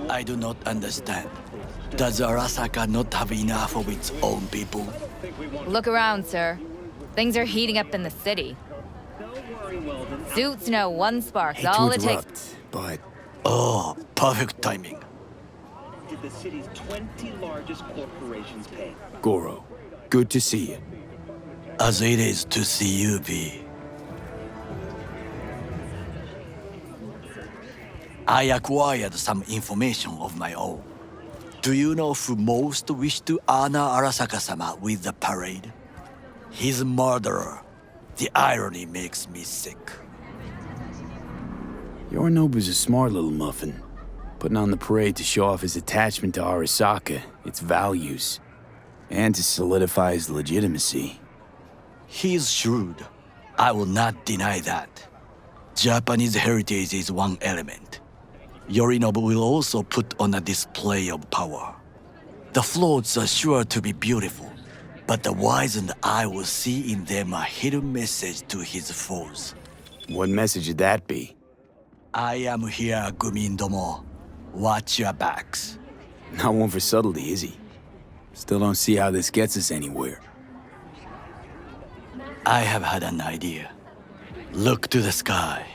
I do not understand. Does Arasaka not have enough of its own people? Look around, sir. Things are heating up in the city. Suits know one spark's Hate to all it takes. interrupt, but Oh, perfect timing. Did the city's 20 largest corporations pay? Goro, good to see you. As it is to see you, V. I acquired some information of my own. Do you know who most wished to honor Arasaka-sama with the parade? His murderer. The irony makes me sick. Yorinobu's a smart little muffin. Putting on the parade to show off his attachment to Arasaka, its values, and to solidify his legitimacy. He's shrewd. I will not deny that. Japanese heritage is one element. Yorinobu will also put on a display of power. The floats are sure to be beautiful, but the wizened eye will see in them a hidden message to his foes. What message would that be? I am here, Gumindomo. Watch your backs. Not one for subtlety, is he? Still don't see how this gets us anywhere. I have had an idea. Look to the sky.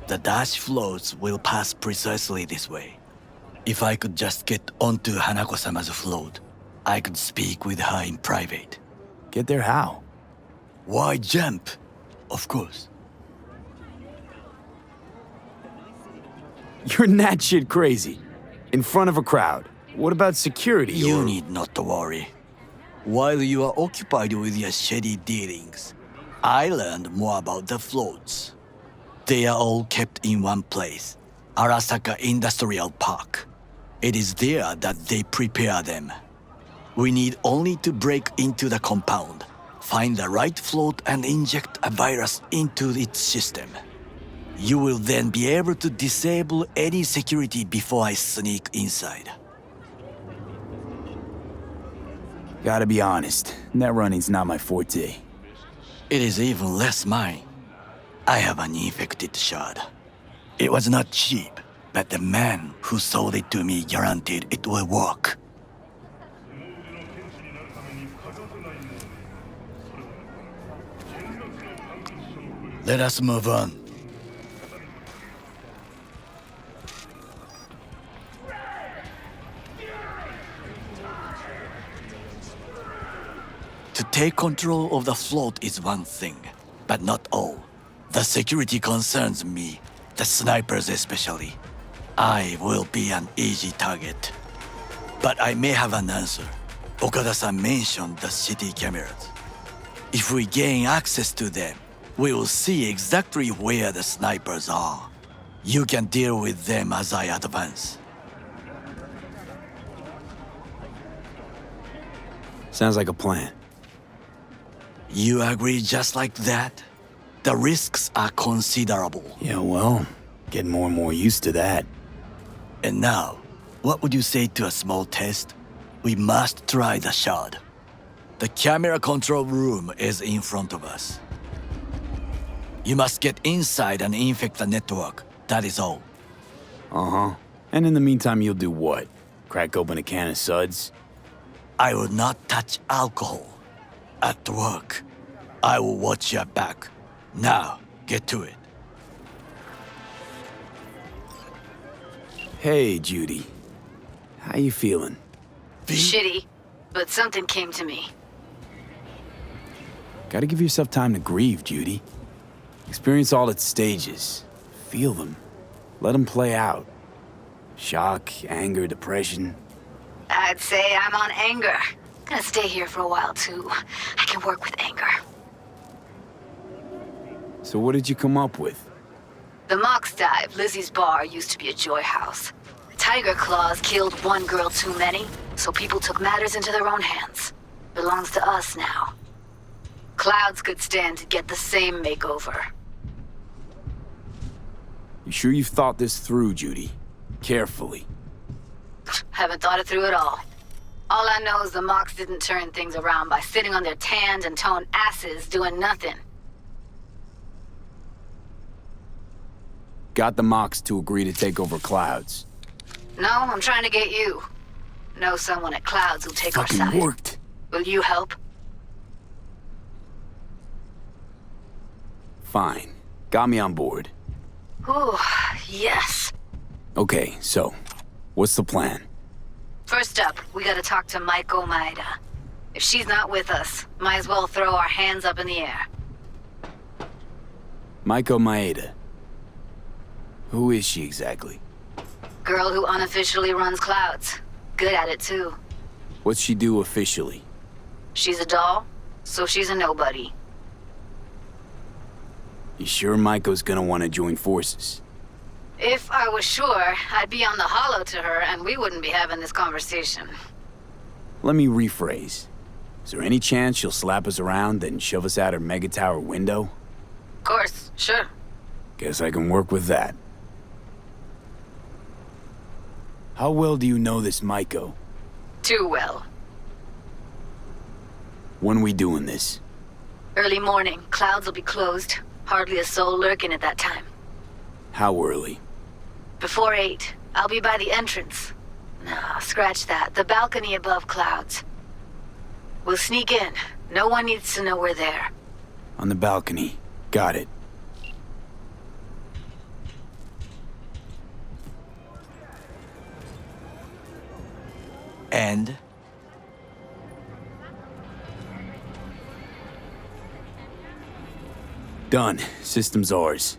The dash floats will pass precisely this way. If I could just get onto Hanako-sama's float, I could speak with her in private. Get there how? Why jump? Of course. You're that shit crazy. In front of a crowd. What about security? You need not to worry. While you are occupied with your shady dealings, I learned more about the floats. They are all kept in one place, Arasaka Industrial Park. It is there that they prepare them. We need only to break into the compound, find the right float and inject a virus into its system. You will then be able to disable any security before I sneak inside. Gotta be honest, net running's not my forte. It is even less mine. I have an infected shard. It was not cheap, but the man who sold it to me guaranteed it will work. Let us move on. To take control of the float is one thing, but not all. The security concerns me, the snipers especially. I will be an easy target. But I may have an answer. Okada-san mentioned the city cameras. If we gain access to them, we will see exactly where the snipers are. You can deal with them as I advance. Sounds like a plan. You agree just like that? The risks are considerable. Yeah, well, getting more and more used to that. And now, what would you say to a small test? We must try the shard. The camera control room is in front of us. You must get inside and infect the network. That is all. Uh-huh. And in the meantime, you'll do what? Crack open a can of suds? I will not touch alcohol. At work, I will watch your back. Now, get to it. Hey, Judy. How you feeling? Shitty, but something came to me. Gotta give yourself time to grieve, Judy. Experience all its stages. Feel them. Let them play out. Shock, anger, depression. I'd say I'm on anger. Gonna stay here for a while, too. I can work with anger. So what did you come up with? The Mox Dive, Lizzie's bar, used to be a joy house. Tiger Claws killed one girl too many, so people took matters into their own hands. Belongs to us now. Clouds could stand to get the same makeover. You sure you've thought this through, Judy? Carefully. Haven't thought it through at all. All I know is the Mox didn't turn things around by sitting on their tanned and toned asses doing nothing. Got the Mox to agree to take over Clouds. No, I'm trying to get you. Know someone at Clouds who'll take our Fucking side. worked. Will you help? Fine. Got me on board. Ooh, yes. Okay, so, what's the plan? First up, we gotta talk to Maiko Maeda. If she's not with us, might as well throw our hands up in the air. Maiko Maeda. Who is she exactly? Girl who unofficially runs Clouds. Good at it, too. What's she do officially? She's a doll, so she's a nobody. You sure Maiko's gonna want to join forces? If I was sure, I'd be on the hollow to her and we wouldn't be having this conversation. Let me rephrase. Is there any chance she'll slap us around, then shove us out her mega tower window? Of course, sure. Guess I can work with that. How well do you know this Maiko? Too well. When we doing this? Early morning, Clouds will be closed. Hardly a soul lurking at that time. How early? Before 8, I'll be by the entrance. Nah, scratch that. The balcony above Clouds. We'll sneak in. No one needs to know we're there. On the balcony. Got it. And Done. System's ours.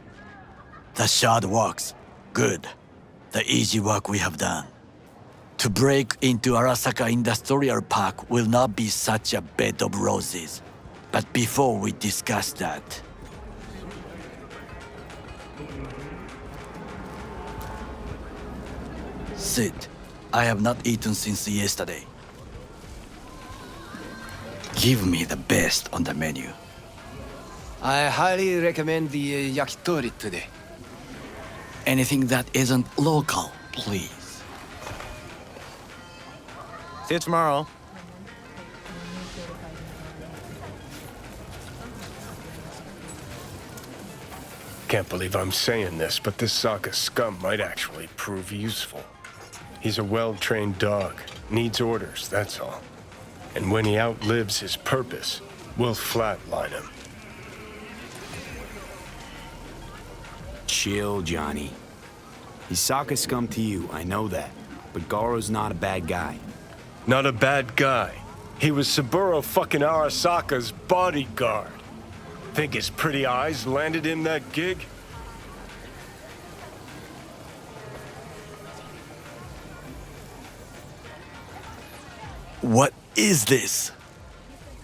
the shard works. Good. The easy work we have done. To break into Arasaka Industrial Park will not be such a bed of roses. But before we discuss that, sit. I have not eaten since yesterday. Give me the best on the menu. I highly recommend the yakitori today. Anything that isn't local, please. See you tomorrow. Can't believe I'm saying this, but this Sokka scum might actually prove useful. He's a well-trained dog. Needs orders, that's all. And when he outlives his purpose, we'll flatline him. Chill, Johnny. He's Sokka scum to you, I know that. But Garo's not a bad guy. Not a bad guy. He was Saburo fucking Arasaka's bodyguard. Think his pretty eyes landed him that gig? What is this?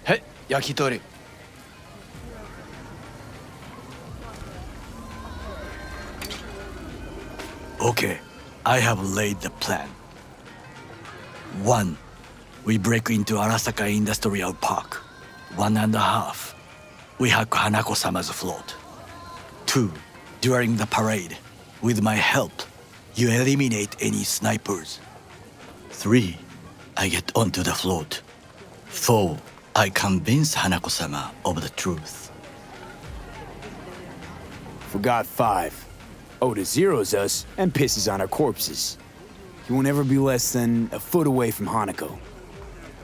Hey, yakitori. Okay, I have laid the plan. 1. We break into Arasaka Industrial Park. 1.5. We hack Hanako-sama's float. 2. During the parade, with my help, you eliminate any snipers. 3. I get onto the float. 4. I convince Hanako-sama of the truth. Forgot 5. Oda zeros us and pisses on our corpses. He won't ever be less than a foot away from Hanako.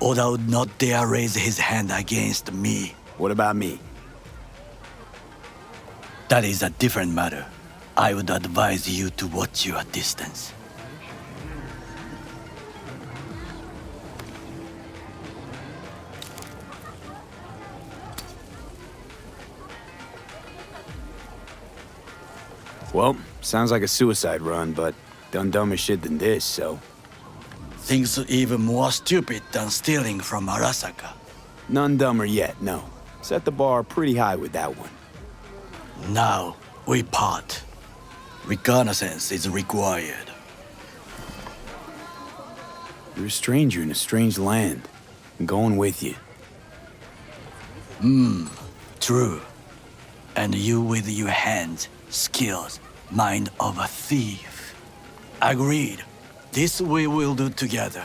Oda would not dare raise his hand against me. What about me? That is a different matter. I would advise you to watch your distance. Well, sounds like a suicide run, but done dumber shit than this, so... Things even more stupid than stealing from Arasaka. None dumber yet, no. Set the bar pretty high with that one. Now, we part. Reconnaissance is required. You're a stranger in a strange land. I'm going with you. True. And you with your hands, skills, mind of a thief. Agreed. This we will do together.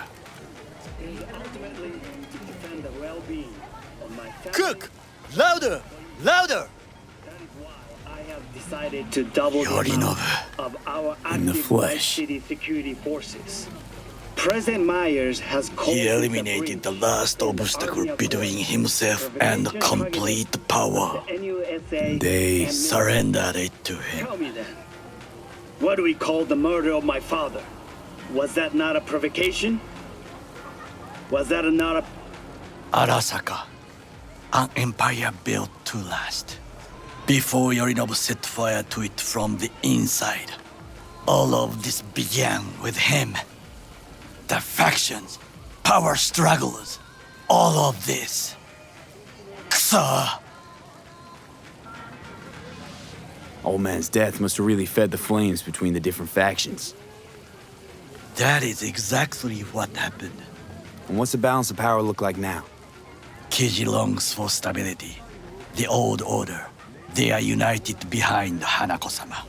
Ultimately, to defend the well-being of my family. Cook! Louder! Louder! That is why I have decided decided to double the Yorinobu amount of our in the active flesh. city security forces. President Myers has called He it a eliminated the breach last in the obstacle Army of between Law. himself and complete power. The NUSA They and Surrendered it to him. Tell me then, what do we call the murder of my father? Was that not a provocation? Was that not a... Arasaka, an empire built to last. Before Yorinobu set fire to it from the inside, all of this began with him. The factions, power struggles, all of this. Kusa! Old man's death must have really fed the flames between the different factions. That is exactly what happened. And what's the balance of power look like now? Kiji longs for stability. The old order. They are united behind Hanako-sama.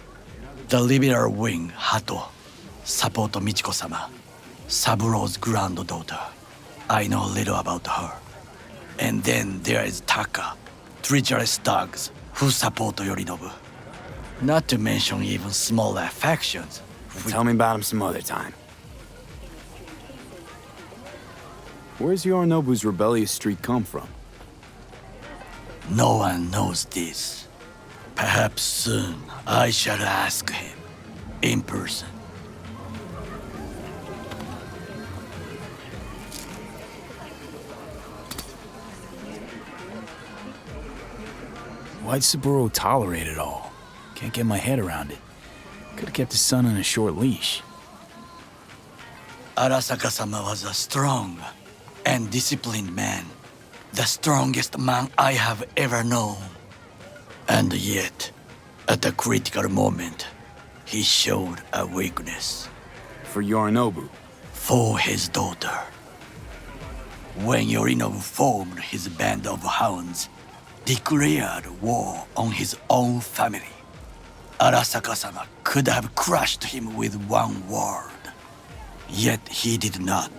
The liberal wing, Hato, support Michiko-sama, Saburo's granddaughter. I know little about her. And then there is Taka, treacherous thugs who support Yorinobu. Not to mention even smaller factions. Tell me about him some other time. Where's Yorinobu's rebellious streak come from? No one knows this. Perhaps soon I shall ask him in person. Why'd Saburo tolerate it all? Can't get my head around it. Could have kept his son on a short leash. Arasaka-sama was a strong and disciplined man. The strongest man I have ever known. And yet, at a critical moment, he showed a weakness. For Yorinobu. For his daughter. When Yorinobu formed his band of hounds, declared war on his own family, Arasaka-sama could have crushed him with one word. Yet he did not,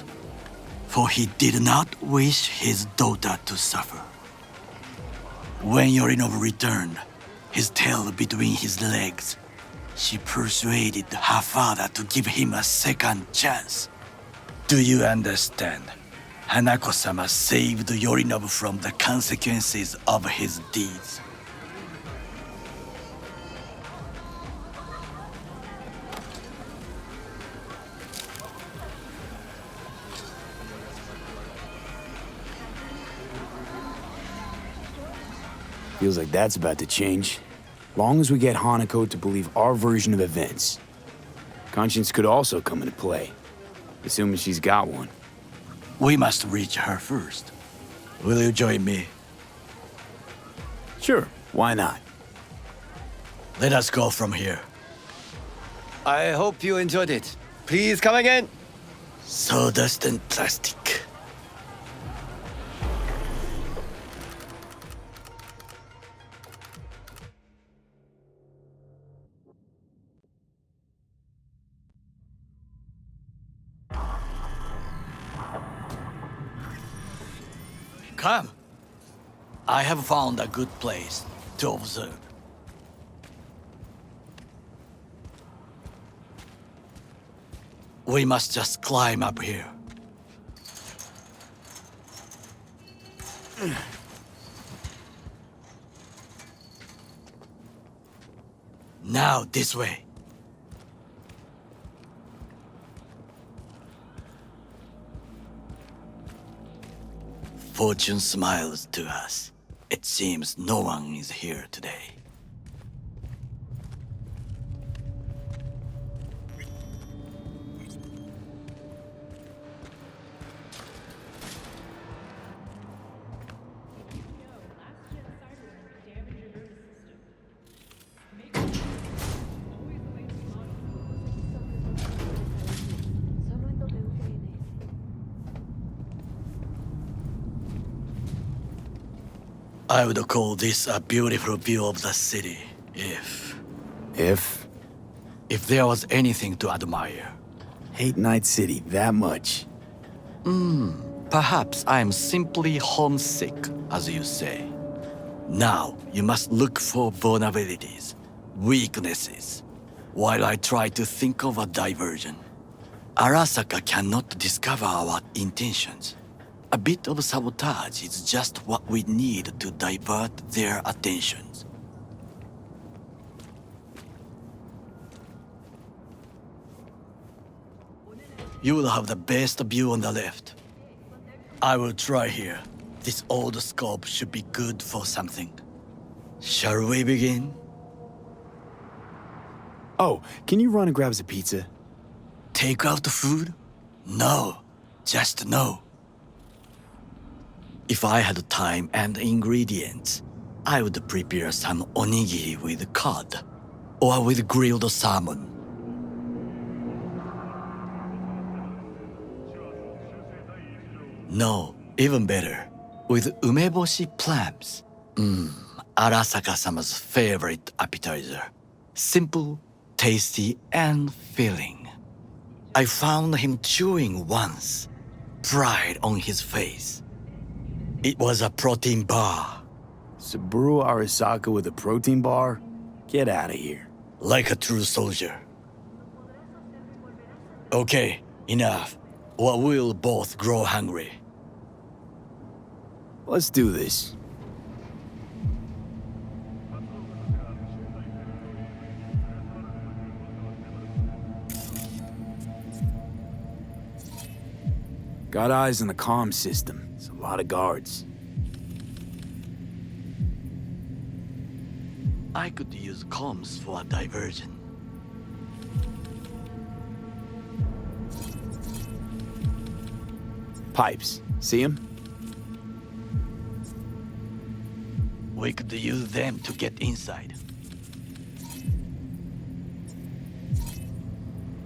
for he did not wish his daughter to suffer. When Yorinobu returned, his tail between his legs, she persuaded her father to give him a second chance. Do you understand? Hanako-sama saved Yorinobu from the consequences of his deeds. Feels like that's about to change. Long as we get Hanako to believe our version of events. Conscience could also come into play, assuming she's got one. We must reach her first. Will you join me? Sure, why not? Let us go from here. I hope you enjoyed it. Please come again. Sawdust and plastic. Come. I have found a good place to observe. We must just climb up here. Now this way. Fortune smiles to us. It seems no one is here today. I would call this a beautiful view of the city, if there was anything to admire. Hate Night City that much. Perhaps I am simply homesick, as you say. Now, you must look for vulnerabilities. weaknesses, while I try to think of a diversion. Arasaka cannot discover our intentions. A bit of sabotage is just what we need to divert their attentions. You will have the best view on the left. I will try here. This old scope should be good for something. Shall we begin? Oh, can you run and grab us a pizza? Take out the food? No, just no. If I had time and ingredients, I would prepare some onigiri with cod, or with grilled salmon. No, even better, with umeboshi clams. Arasaka-sama's favorite appetizer. Simple, tasty, and filling. I found him chewing once, pride on his face. It was a protein bar. Saburo Arasaka with a protein bar? Get out of here. Like a true soldier. Okay, enough, or we'll both grow hungry. Let's do this. Got eyes on the comm system. It's a lot of guards. I could use comms for a diversion. Pipes. See 'em? We could use them to get inside.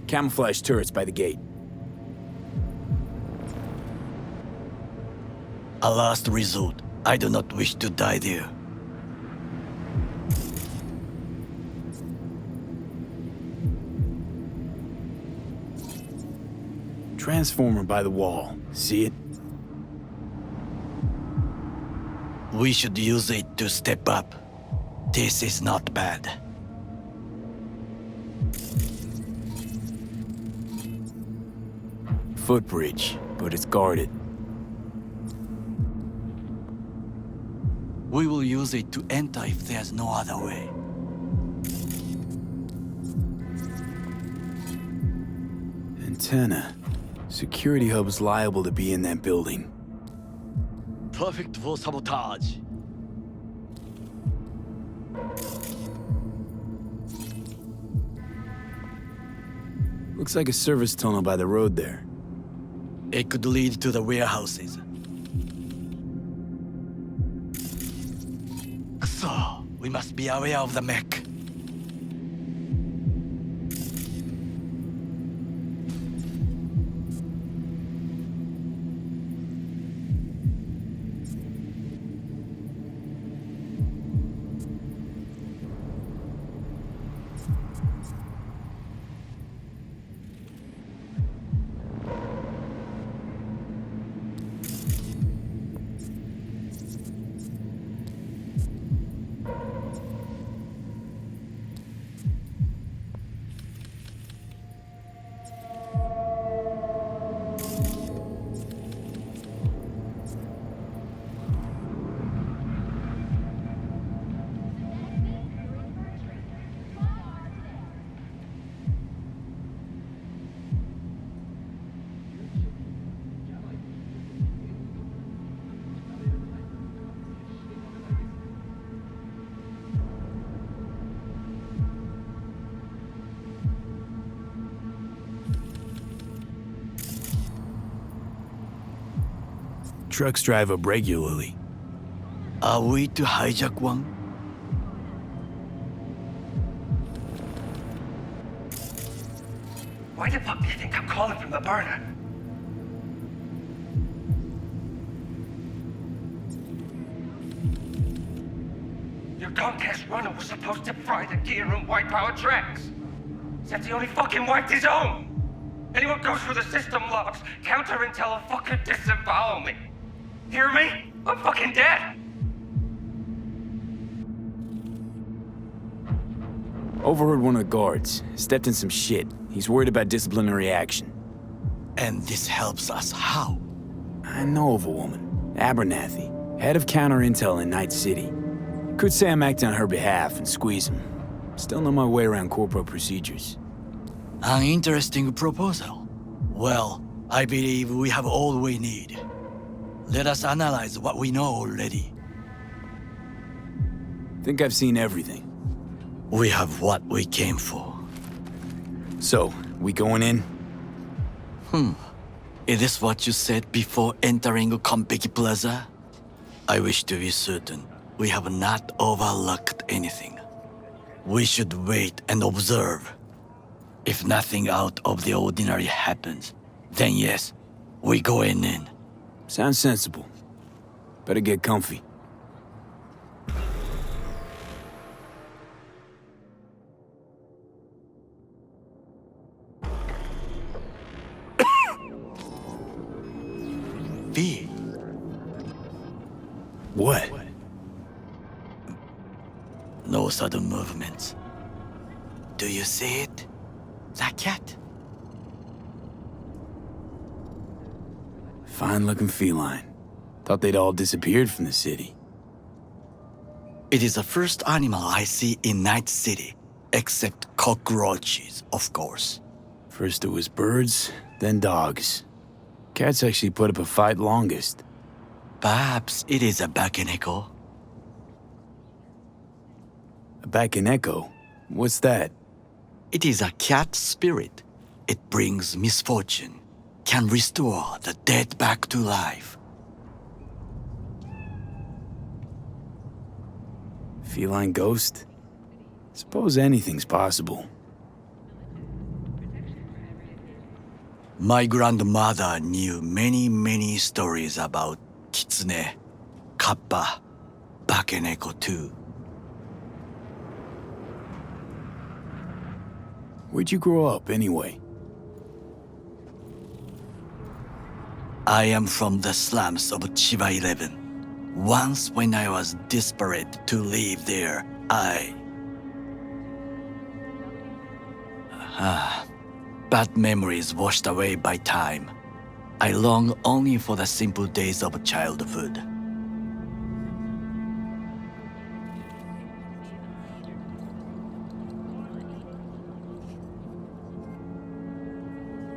Camouflage turrets by the gate. A last resort. I do not wish to die there. Transformer by the wall. See it? We should use it to step up. This is not bad. Footbridge, but it's guarded. We will use it to enter if there's no other way. Antenna. Security hub's liable to be in that building. Perfect for sabotage. Looks like a service tunnel by the road there. It could lead to the warehouses. So, we must be aware of the mech. Trucks drive up regularly. Are we to hijack one? Why the fuck do you think I'm calling from the burner? Your Comcast runner was supposed to fry the gear and wipe our tracks. Except he only fucking wiped his own. Anyone goes through the system logs, counter intel will fucking disavow me. Hear me? I'm fucking dead. Overheard one of the guards. Stepped in some shit. He's worried about disciplinary action. And this helps us how? I know of a woman. Abernathy. Head of counter-intel in Night City. Could say I'm acting on her behalf and squeeze him. Still know my way around corporate procedures. An interesting proposal. Well, I believe we have all we need. Let us analyze what we know already. Think I've seen everything. We have what we came for. So, we going in? Is this what you said before entering Konpeki Plaza? I wish to be certain we have not overlooked anything. We should wait and observe. If nothing out of the ordinary happens, then yes, we going in. Sounds sensible. Better get comfy. V. What? No sudden movements. Do you see it? That cat? Fine-looking feline. Thought they'd all disappeared from the city. It is the first animal I see in Night City, except cockroaches, of course. First it was birds, then dogs. Cats actually put up a fight longest. Perhaps it is a Bakeneko. A Bakeneko? What's that? It is a cat spirit. It brings misfortune, can restore the dead back to life. Feline ghost? Suppose anything's possible. My grandmother knew many stories about Kitsune, Kappa, Bakeneko too. Where'd you grow up, anyway? I am from the slums of Chiba 11. Once when I was desperate to live there, bad memories washed away by time. I long only for the simple days of childhood.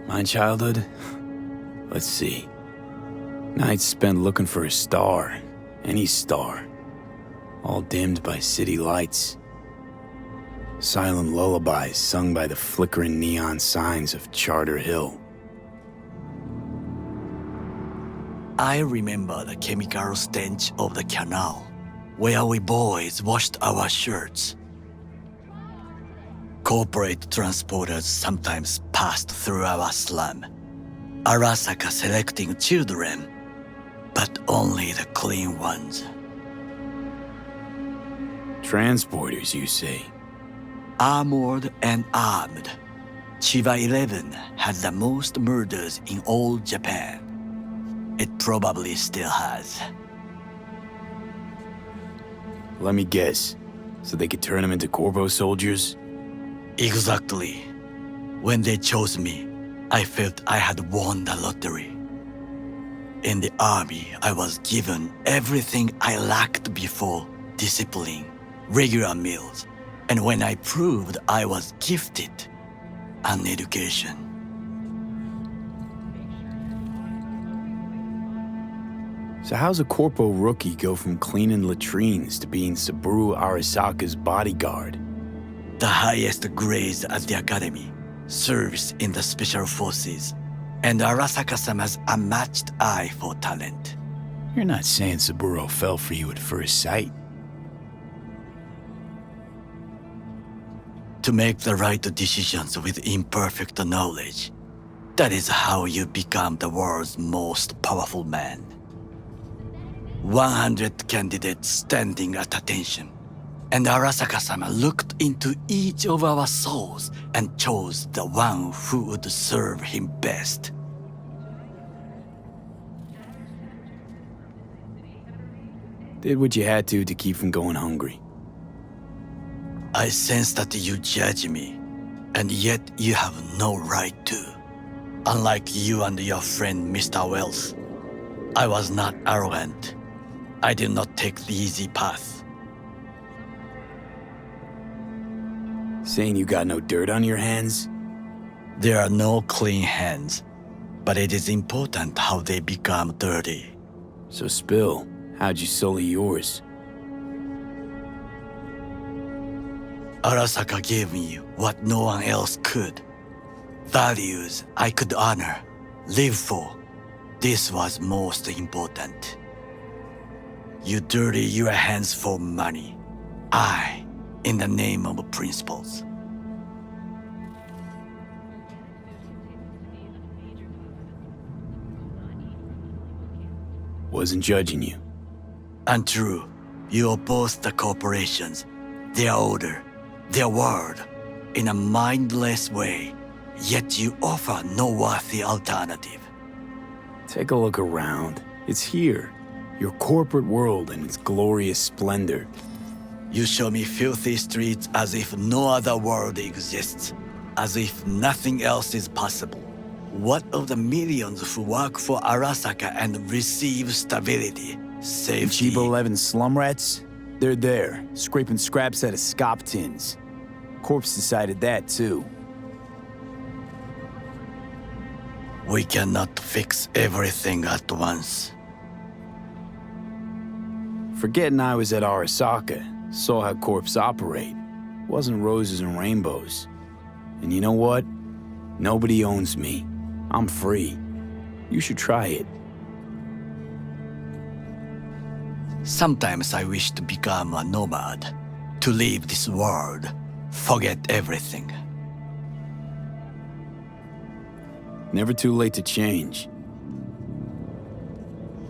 My childhood? Let's see. Nights spent looking for a star. Any star. All dimmed by city lights. Silent lullabies sung by the flickering neon signs of Charter Hill. I remember the chemical stench of the canal, where we boys washed our shirts. Corporate transporters sometimes passed through our slum, Arasaka selecting children, but only the clean ones. Transporters, you say? Armored and armed, Chiba 11 had the most murders in all Japan. It probably still has. Let me guess. So they could turn them into Corpo soldiers? Exactly. When they chose me, I felt I had won the lottery. In the army, I was given everything I lacked before: discipline, regular meals, and when I proved I was gifted, an education. So how's a Corpo rookie go from cleaning latrines to being Saburo Arasaka's bodyguard? The highest grades at the academy, service in the special forces, and Arasaka-sama's unmatched eye for talent. You're not saying Saburo fell for you at first sight? To make the right decisions with imperfect knowledge, that is how you become the world's most powerful man. 100 candidates standing at attention, and Arasaka-sama looked into each of our souls and chose the one who would serve him best. Did what you had to keep from going hungry. I sense that you judge me, and yet you have no right to. Unlike you and your friend Mr. Wells, I was not arrogant. I did not take the easy path. Saying you got no dirt on your hands? There are no clean hands, but it is important how they become dirty. So spill, how'd you sully yours? Arasaka gave me what no one else could. Values I could honor, live for. This was most important. You dirty your hands for money. I, in the name of principles. Wasn't judging you. Untrue. You oppose the corporations, their order, their word, in a mindless way, yet you offer no worthy alternative. Take a look around. It's here. Your corporate world in its glorious splendor. You show me filthy streets as if no other world exists, as if nothing else is possible. What of the millions who work for Arasaka and receive stability, safety? Cheap 11 slum rats? They're there, scraping scraps out of scop tins. Corpse decided that, too. We cannot fix everything at once. Forgetting I was at Arasaka, saw how corps operate. Wasn't roses and rainbows. And you know what? Nobody owns me. I'm free. You should try it. Sometimes I wish to become a nomad, to leave this world, forget everything. Never too late to change.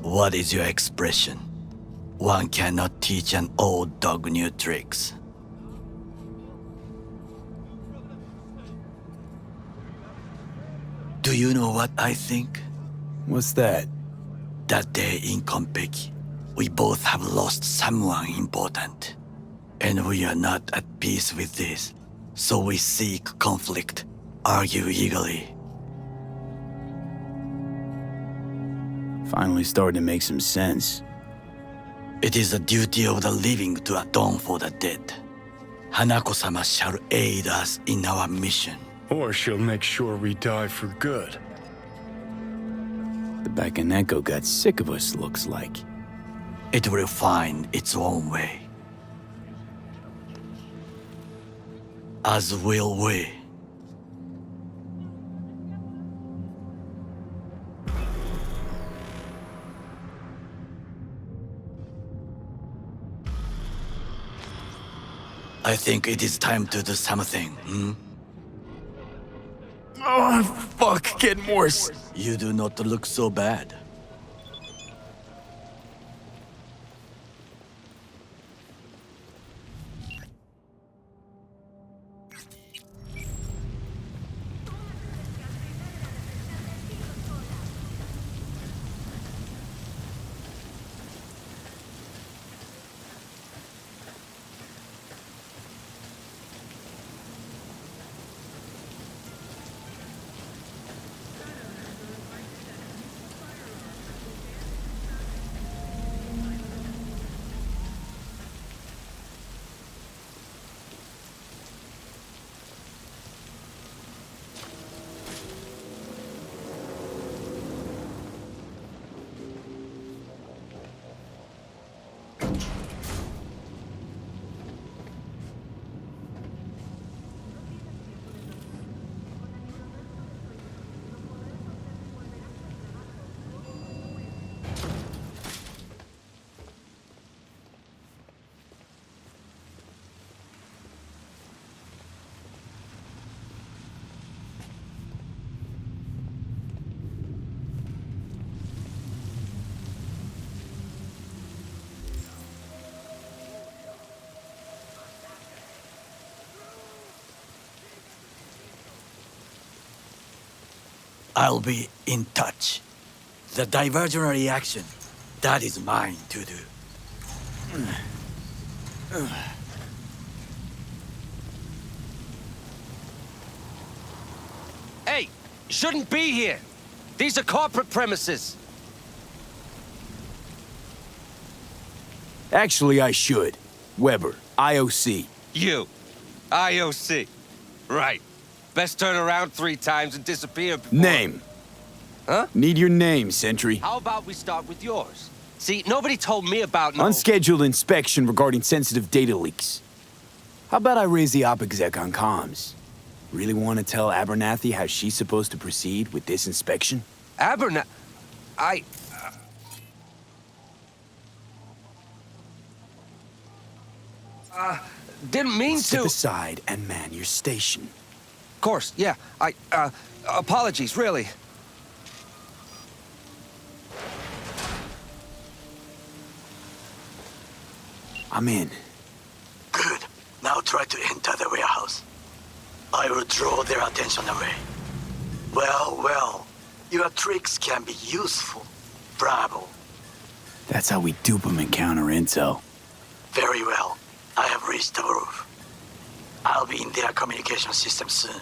What is your expression? One cannot teach an old dog new tricks. Do you know what I think? What's that? That day in Konpeki, we both have lost someone important. And we are not at peace with this, so we seek conflict, argue eagerly. Finally starting to make some sense. It is the duty of the living to atone for the dead. Hanako-sama shall aid us in our mission. Or she'll make sure we die for good. The Bakaneko got sick of us, looks like. It will find its own way. As will we. I think it is time to do something, Oh, fuck, getting worse. You do not look so bad. I'll be in touch. The diversionary action, that is mine to do. shouldn't be here. These are corporate premises. Actually, I should. Weber, IOC. You. IOC. Right. Best turn around 3 times and disappear before... Name. Huh? Need your name, Sentry. How about we start with yours? See, nobody told me about no... Unscheduled inspection regarding sensitive data leaks. How about I raise the op exec on comms? Really want to tell Abernathy how she's supposed to proceed with this inspection? Didn't mean to... Step aside and man your station. Of course, yeah. Apologies, really. I'm in. Good. Now try to enter the warehouse. I will draw their attention away. Well. Your tricks can be useful. Bravo. That's how we dupe them and counter intel. Very well. I have reached the roof. I'll be in their communication system soon.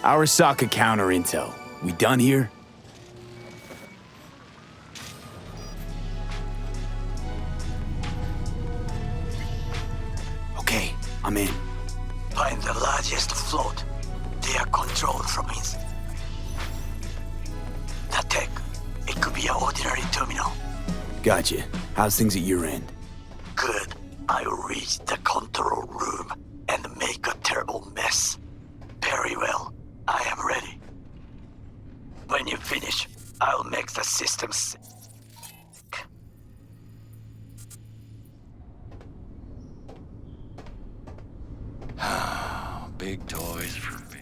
Arasaka counter intel. We done here? Okay, I'm in. Find the largest float. They are controlled from inside. The tech. It could be an ordinary terminal. Gotcha. How's things at your end? Good. I'll reach the control room and make a terrible mess. Very well. I am ready. When you finish, I'll make the system sick. Big toys for me.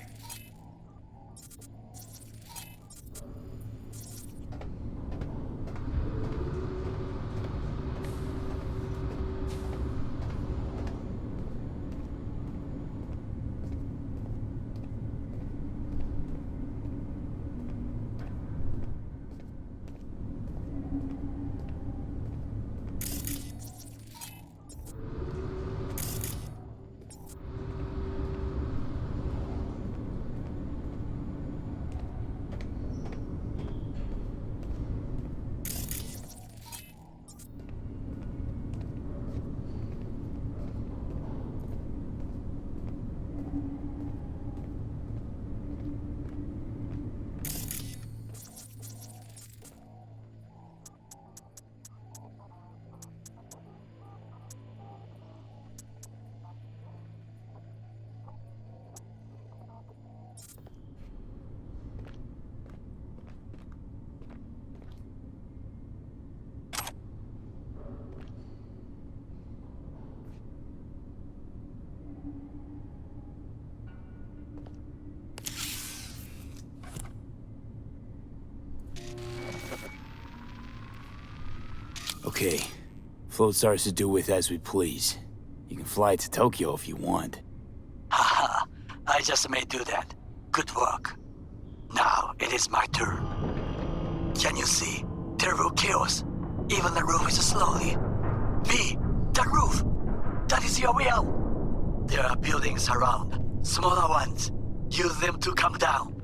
Okay. Float's ours to do with as we please. You can fly it to Tokyo if you want. Haha, I just may do that. Good work. Now it is my turn. Can you see? Terrible chaos. Even the roof is slowly. B, the roof! That is your way out! There are buildings around, smaller ones. Use them to come down.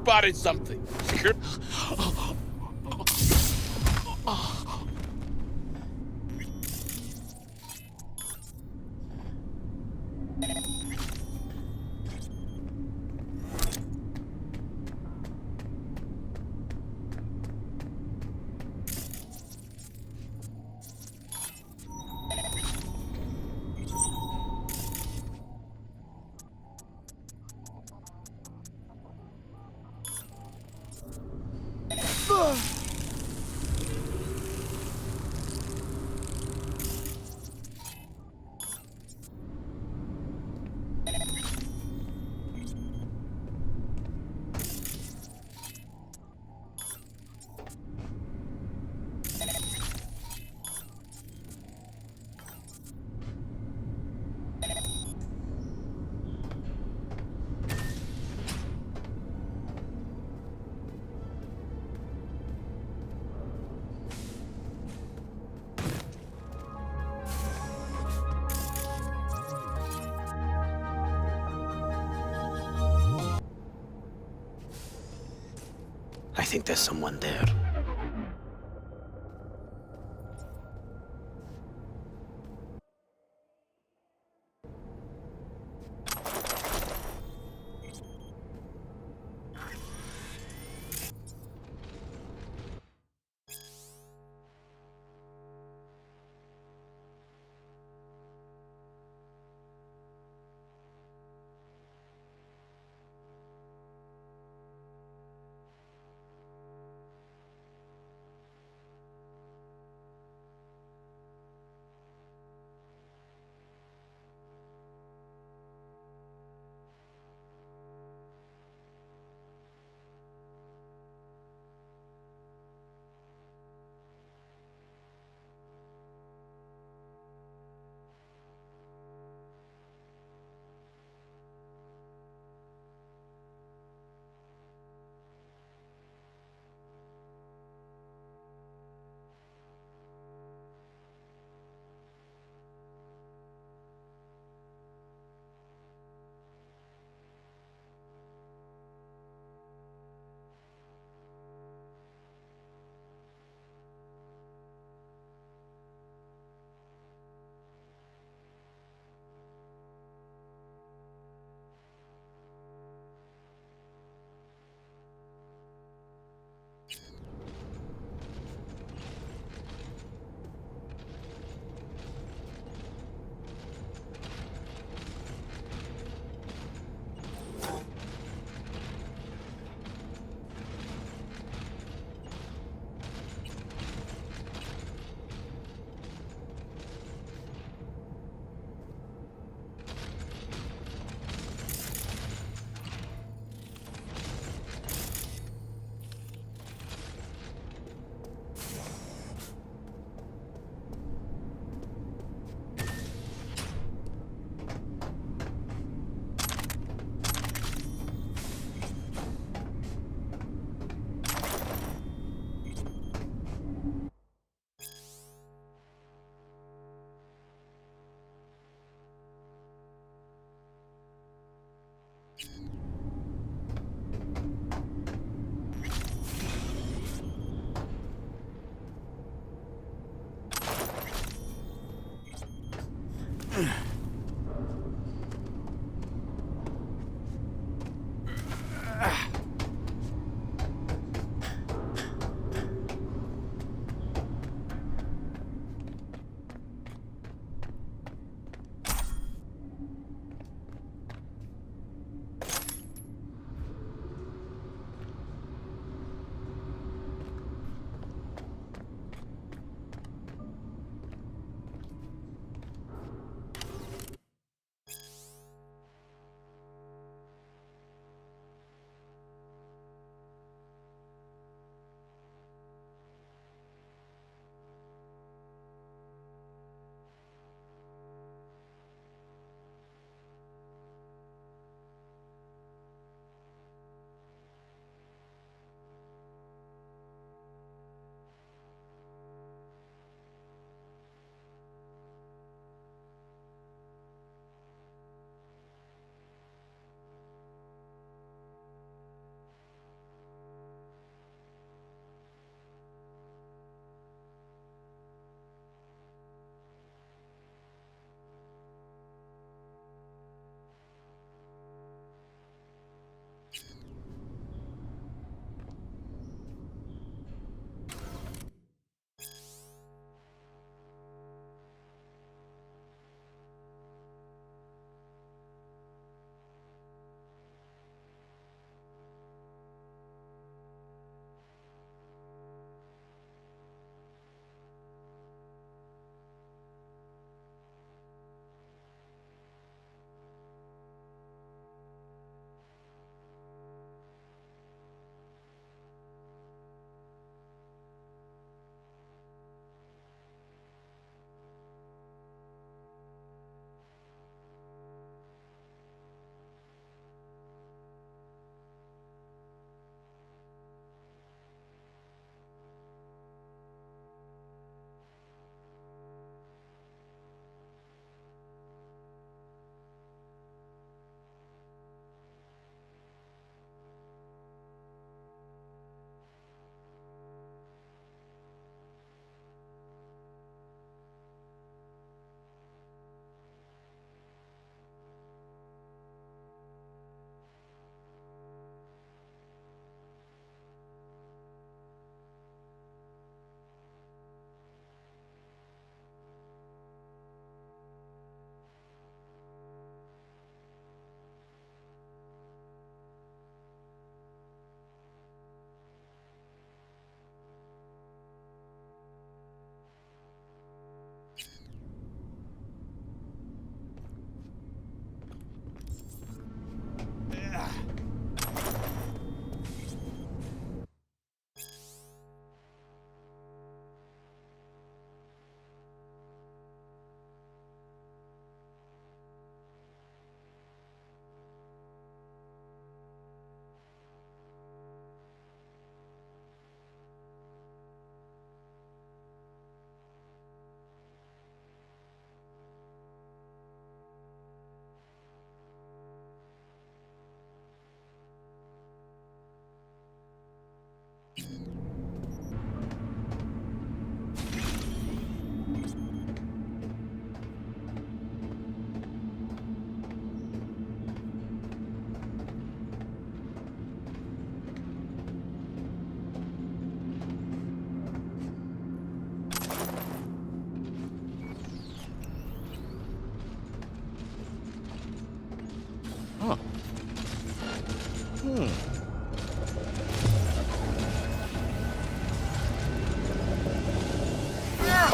spotted something. Secure. I think there's someone there.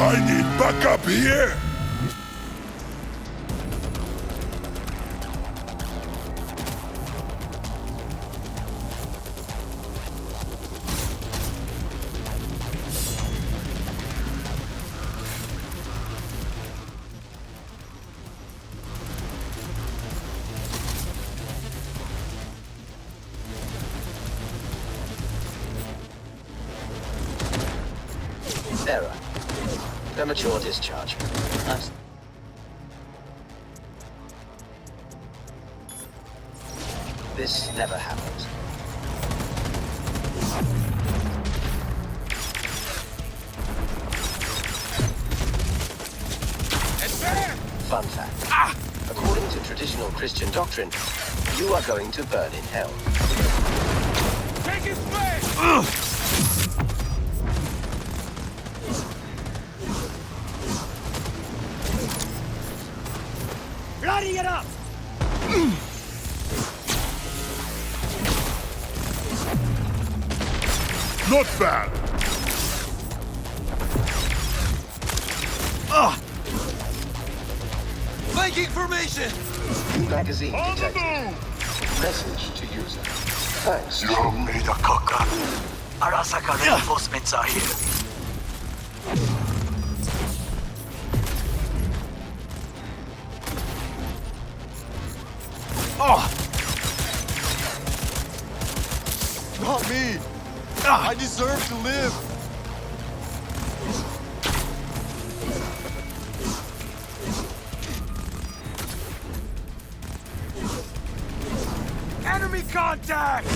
I need backup here! Error. Premature discharge. This never happened. Fun fact. According to traditional Christian doctrine, you are going to burn in hell. Take his place! Bloody it up! Not bad! Flanking formation! Magazine detected. Message to user. Thanks. You made a cock up. Arasaka reinforcements are here. Not me! I deserve to live! Enemy contact!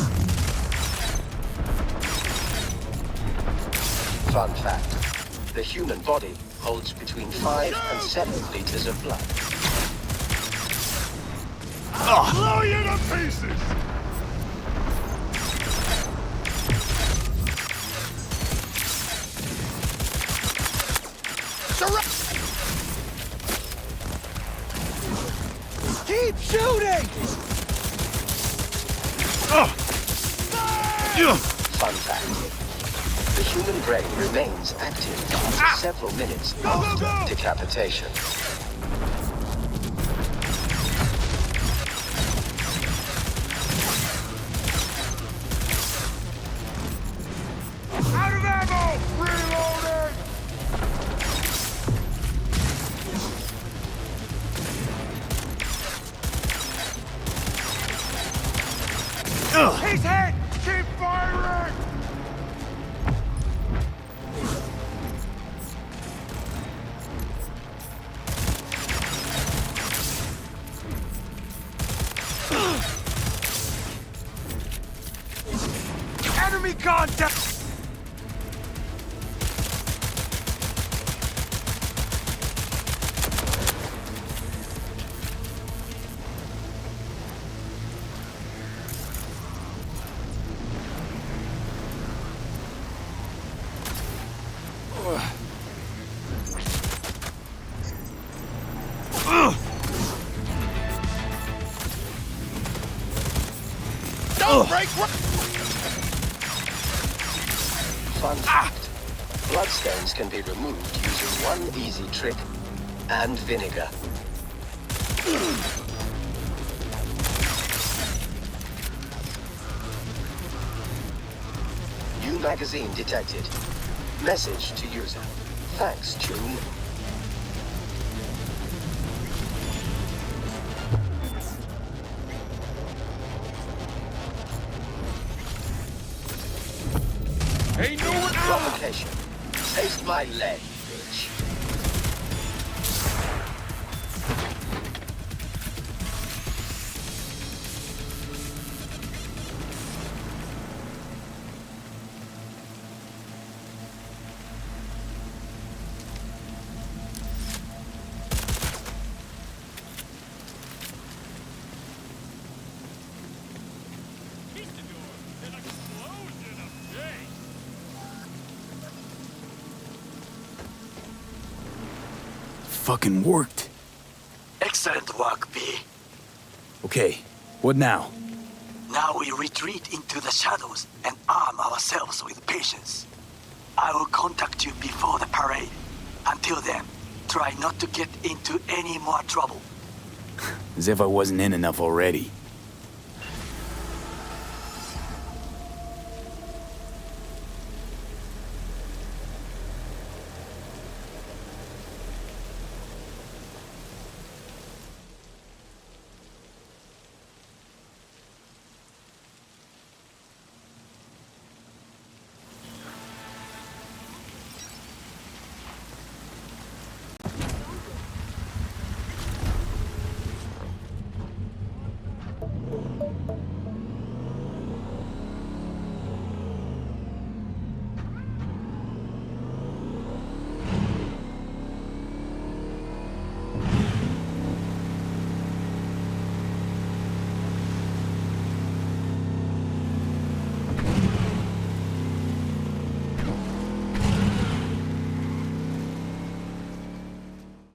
Fun fact. The human body holds between 5 and 7 liters of blood. Blow you to pieces! Keep shooting! Fun fact. The human brain remains active for several minutes after decapitation. Out of ammo! Reloading! He's hit! Keep firing! Enemy contact! Don't break! Fun fact. Bloodstains can be removed using one easy trick and vinegar. New magazine detected. Message to user. Thanks, Tune. Ain't no one. Provocation. Taste my leg, bitch. Fucking worked. Excellent work, B. Okay, what now? Now we retreat into the shadows and arm ourselves with patience. I will contact you before the parade. Until Until then, try not to get into any more trouble. As if I wasn't in enough already.